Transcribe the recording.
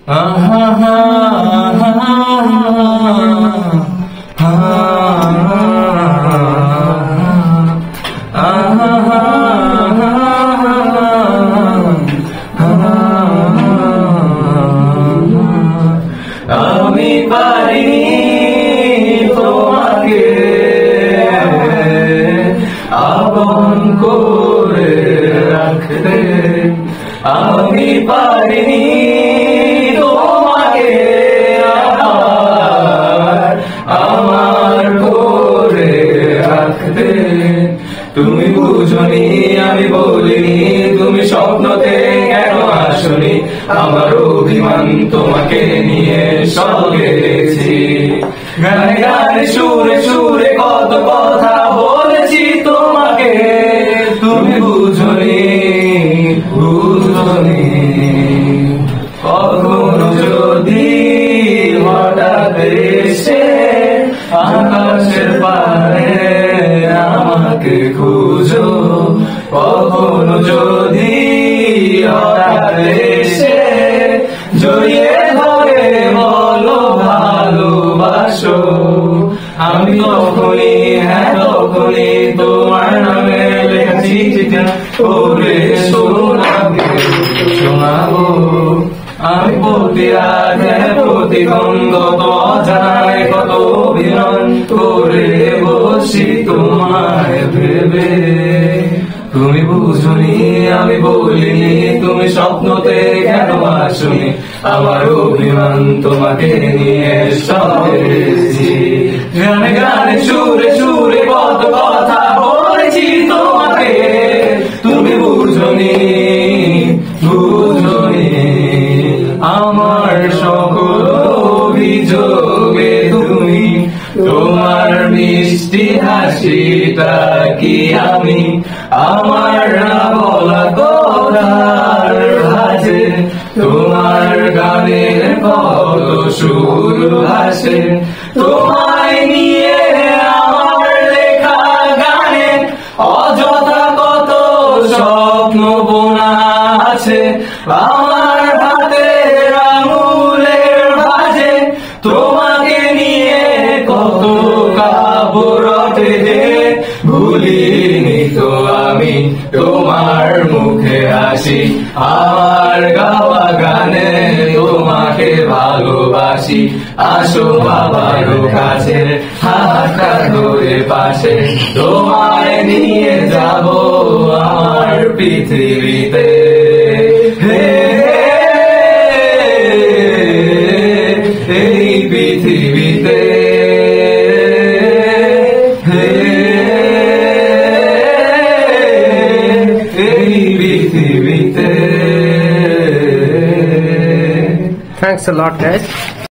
আমি পারিনি তোমাকে আপন করে রাখতে, আমি পারিনি তোমাকে আমার করে রাখতে। তুমি বুঝনি আমি বলিনি, তুমি স্বপ্নতে কেন আসনি, আমার অভিমান তোমাকে নিয়ে সব গেছি। গানে গানে সুরে সুরে কত কথা বলেছি তোমাকে, তুমি বুঝনি বুঝনি। কখনো যদি হঠাৎ এসে আকাশের পারে আমাকে খুঁজো, কখনো যদি হঠাৎ এসে জড়িয়ে ধরে বলো ভালোবাসো, আমি তখনই হ্যাঁ তখনই তোমার নামে লেখা চিঠিটা করে শোনাবো। আমি প্রতি রাতে প্রতিদ্বন্দ্ব তো অজানায় কত অভিমান করে বসি তোমায় ভেবে। তুমি বুঝনি আমি বলিনি, তুমি স্বপ্নতে কেন আসনি, আমার অভিমান তোমাকে নিয়ে সবেছি। গানে গানে সুরে সুরে কত কথা বলেছি তোমাকে, তুমি বুঝনি বুঝনি। আমার সকল অভিযোগে তুমি তোমার মিষ্টি হাসিটা কি আমি আমার না বলা কথার ভাজে, তোমার গানের কত সুর ভাসে, তোমায় নিয়ে আমার লেখা গানে অযথা কত স্বপ্ন বোনা আছে, আমার হাতের আঙুলের ভাঁজে তোমাকে নিয়ে কত কাবরটে যে ভুলিনি তো আমি তোমার মুখে হাসি, আমার গাওয়া গানে তোমাকে ভালোবাসি। আসো বাবার কাছে হাতটা ধরে পাশে, তোমায় নিয়ে যাব আমার পৃথিবীতে। এই পৃথিবীতে এই পৃথিবীতে। Thanks a lot, guys.